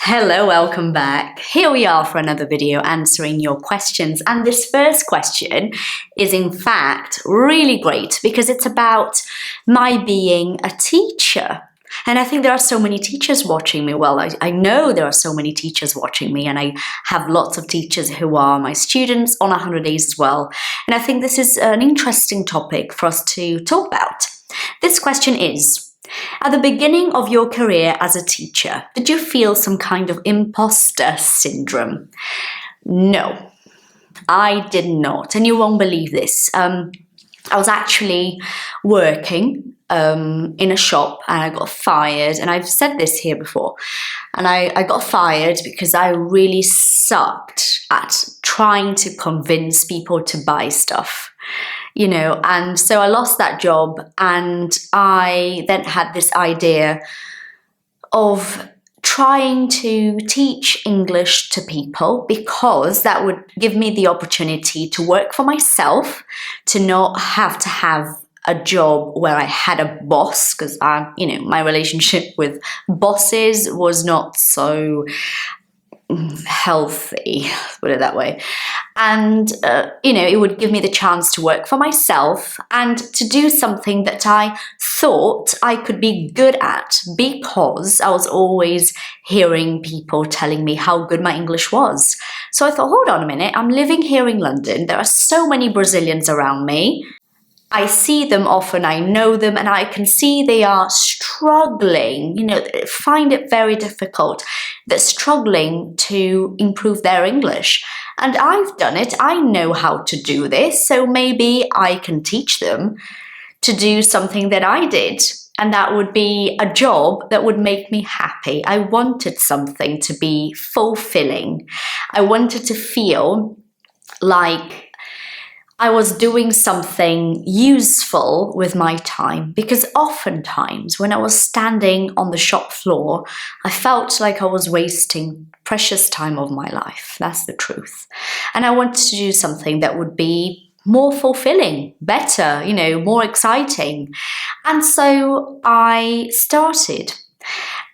Hello, welcome back. Here we are for another video answering your questions. And this first question is in fact really great because it's about my being a teacher. And I think there are so many teachers watching me. Well, I know there are so many teachers watching me, and I have lots of teachers who are my students on 100 Days as well. And I think this is an interesting topic for us to talk about. This question is, at the beginning of your career as a teacher, did you feel some kind of imposter syndrome? No, I did not, and you won't believe this. I was actually working in a shop and I got fired, and I've said this here before, and I got fired because I really sucked at trying to convince people to buy stuff. You know, and so I lost that job, and I then had this idea of trying to teach English to people because that would give me the opportunity to work for myself, to not have to have a job where I had a boss, because my relationship with bosses was not so healthy, put it that way. And it would give me the chance to work for myself and to do something that I thought I could be good at, because I was always hearing people telling me how good my English was. So I thought, hold on a minute, I'm living here in London, there are so many Brazilians around me, I see them often, I know them, and I can see they are struggling, find it very difficult. They're struggling to improve their English. And I've done it, I know how to do this, so maybe I can teach them to do something that I did. And that would be a job that would make me happy. I wanted something to be fulfilling. I wanted to feel like I was doing something useful with my time, because oftentimes when I was standing on the shop floor, I felt like I was wasting precious time of my life. That's the truth. And I wanted to do something that would be more fulfilling, better, more exciting. And so I started.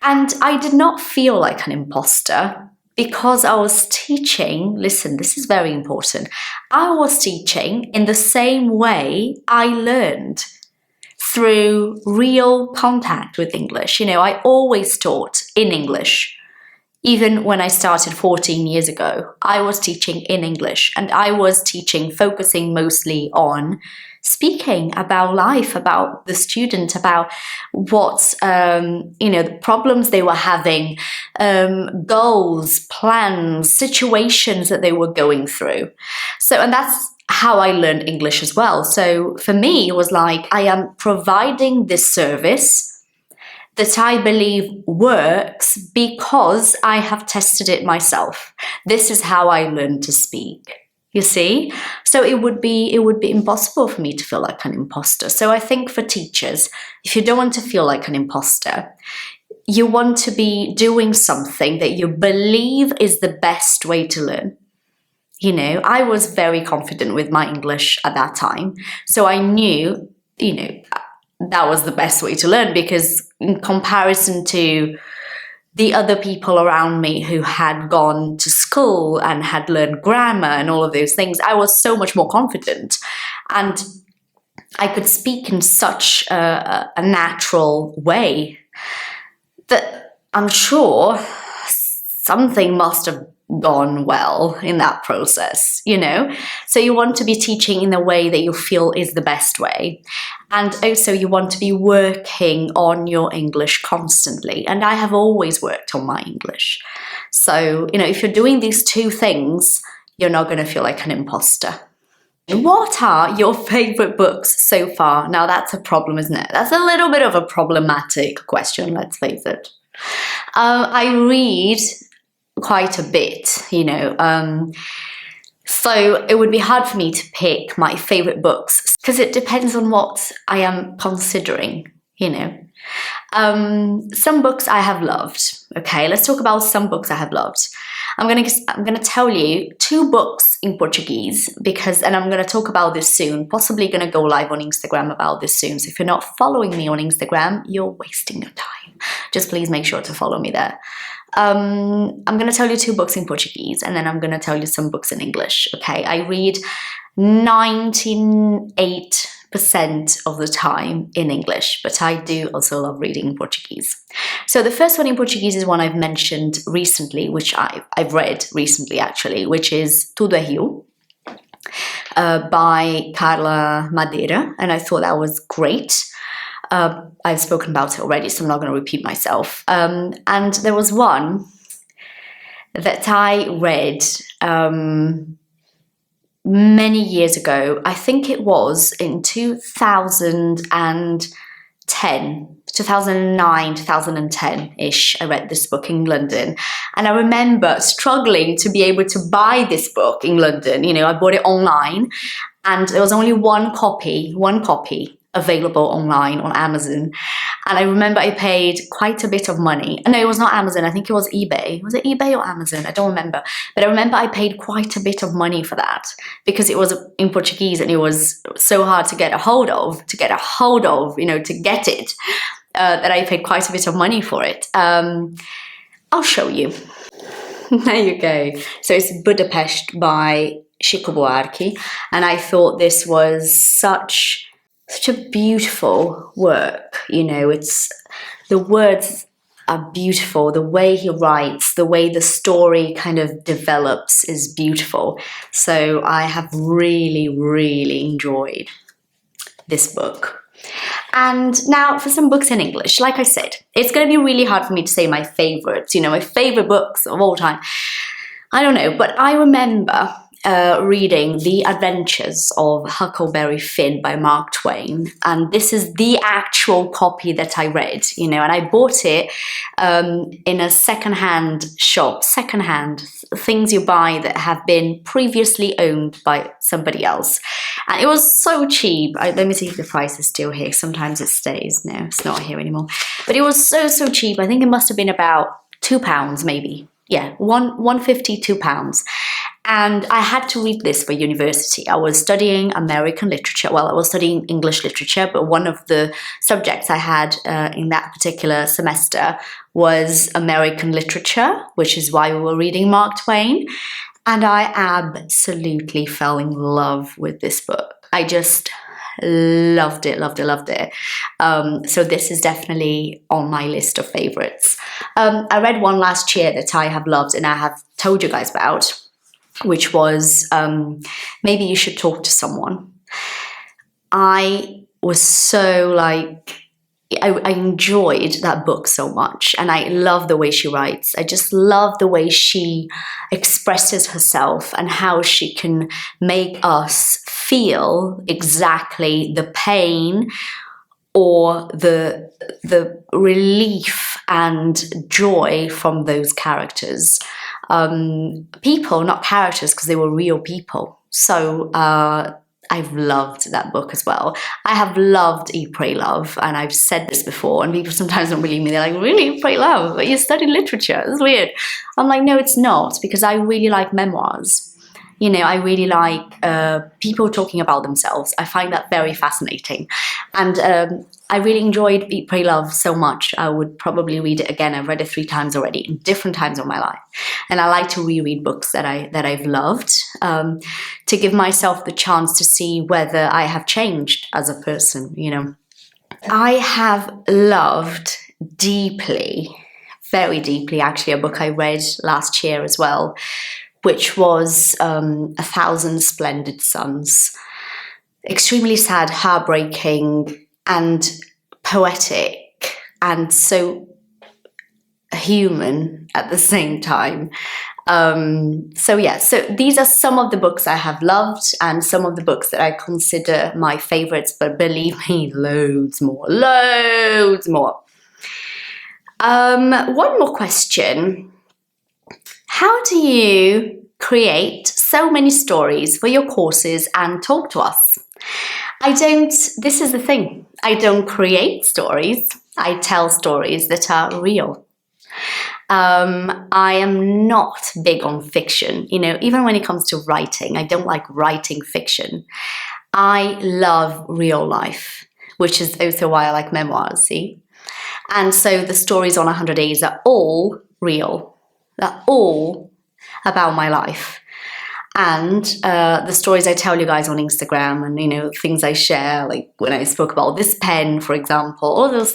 And I did not feel like an imposter, because I was teaching, listen, this is very important, I was teaching in the same way I learned, through real contact with English. I always taught in English. Even when I started 14 years ago, I was teaching in English, and I was teaching focusing mostly on speaking about life, about the student, about what, the problems they were having, goals, plans, situations that they were going through. So, and that's how I learned English as well. So for me, it was like, I am providing this service that I believe works because I have tested it myself. This is how I learned to speak. You see? So it would be impossible for me to feel like an imposter. So I think for teachers, if you don't want to feel like an imposter, you want to be doing something that you believe is the best way to learn. I was very confident with my English at that time. So I knew, that was the best way to learn, because in comparison to the other people around me who had gone to school and had learned grammar and all of those things, I was so much more confident. And I could speak in such a natural way that I'm sure something must have gone well in that process, So you want to be teaching in a way that you feel is the best way. And also you want to be working on your English constantly. And I have always worked on my English. So, if you're doing these two things, you're not going to feel like an imposter. What are your favorite books so far? Now that's a problem, isn't it? That's a little bit of a problematic question, let's face it. I read quite a bit, so it would be hard for me to pick my favorite books, because it depends on what I am considering, Some books I have loved. Okay, let's talk about some books I have loved. I'm gonna tell you 2 books in Portuguese, and I'm gonna talk about this soon, possibly gonna go live on Instagram about this soon. So if you're not following me on Instagram, you're wasting your time. Just please make sure to follow me there. I'm going to tell you 2 books in Portuguese, and then I'm going to tell you some books in English, okay? I read 98% of the time in English, but I do also love reading in Portuguese. So the first one in Portuguese is one I've mentioned recently, which I've read recently actually, which is Tudo é Rio, by Carla Madeira, and I thought that was great. I've spoken about it already, so I'm not going to repeat myself. And there was one that I read many years ago. I think it was in 2009, 2010-ish. I read this book in London. And I remember struggling to be able to buy this book in London. You know, I bought it online, and there was only one copy available online on Amazon. And I remember I paid quite a bit of money. No, it was not Amazon. I think it was eBay. Was it eBay or Amazon? I don't remember. But I remember I paid quite a bit of money for that because it was in Portuguese and it was so hard to get a hold of, you know, to get it, that I paid quite a bit of money for it. I'll show you. There you go. So it's Budapest by Chico Buarque. And I thought this was such a beautiful work, you know. It's, the words are beautiful, the way he writes, the way the story kind of develops is beautiful. So I have really, really enjoyed this book. And now for some books in English. Like I said, it's going to be really hard for me to say my favorites, you know, my favorite books of all time. I don't know, but I remember reading The Adventures of Huckleberry Finn by Mark Twain, and this is the actual copy that I read, you know, and I bought it in a second-hand shop, things you buy that have been previously owned by somebody else, and it was so cheap. Let me see if the price is still here. Sometimes it stays. No, it's not here anymore, but it was so cheap. I think it must have been about £2 maybe. Yeah, £1.50, £2. And I had to read this for university. I was studying American literature. Well, I was studying English literature, but one of the subjects I had in that particular semester was American literature, which is why we were reading Mark Twain. And I absolutely fell in love with this book. I just loved it. So this is definitely on my list of favorites. I read one last year that I have loved and I have told you guys about, which was Maybe You Should Talk to Someone. I was so I enjoyed that book so much, and I love the way she writes. I just love the way she expresses herself and how she can make us feel exactly the pain or the relief and joy from those characters. People, not characters, because they were real people. So I've loved that book as well. I have loved Eat, Pray, Love, and I've said this before, and people sometimes don't believe me. They're like, really, Eat, Pray, Love? But you studied literature. It's weird. I'm like, no, it's not, because I really like memoirs. You know, I really like people talking about themselves. I find that very fascinating. And I really enjoyed Eat, Pray, Love so much. I would probably read it again. I've read it 3 times already in different times of my life. And I like to reread books that I've loved to give myself the chance to see whether I have changed as a person, you know. I have loved deeply, very deeply actually, a book I read last year as well, which was 1,000 Splendid Suns. Extremely sad, heartbreaking, and poetic, and so human at the same time. So these are some of the books I have loved and some of the books that I consider my favorites, but believe me, loads more. One more question. How do you create so many stories for your courses and talk to us? This is the thing, I don't create stories, I tell stories that are real. I am not big on fiction, you know, even when it comes to writing, I don't like writing fiction. I love real life, which is also why I like memoirs, see? And so the stories on 100 Days are all real. They're all about my life. And the stories I tell you guys on Instagram and, you know, things I share, like when I spoke about this pen, for example, all of those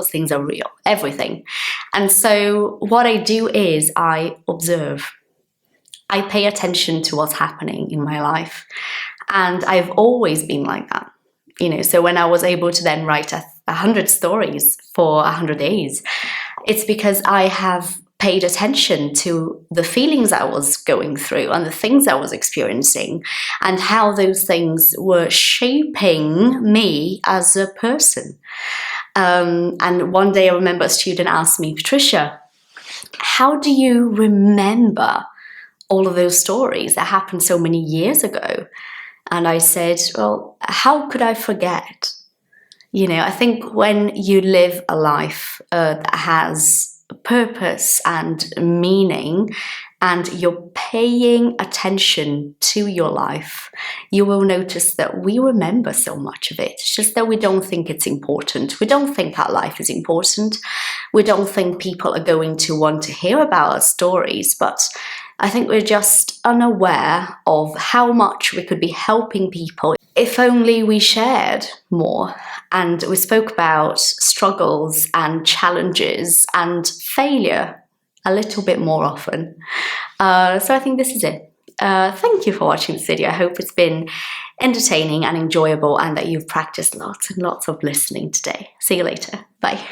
things are real, everything. And so what I do is I observe. I pay attention to what's happening in my life. And I've always been like that. You know, so when I was able to then write 100 stories for 100 days, it's because I have paid attention to the feelings I was going through and the things I was experiencing and how those things were shaping me as a person. And one day I remember a student asked me, Patricia, how do you remember all of those stories that happened so many years ago? And I said, well, how could I forget? You know, I think when you live a life that has purpose and meaning, and you're paying attention to your life, you will notice that we remember so much of it. It's just that we don't think it's important. We don't think our life is important. We don't think people are going to want to hear about our stories, but I think we're just unaware of how much we could be helping people if only we shared more and we spoke about struggles and challenges and failure a little bit more often. So I think this is it. Thank you for watching this video. I hope it's been entertaining and enjoyable and that you've practiced lots and lots of listening today. See you later. Bye.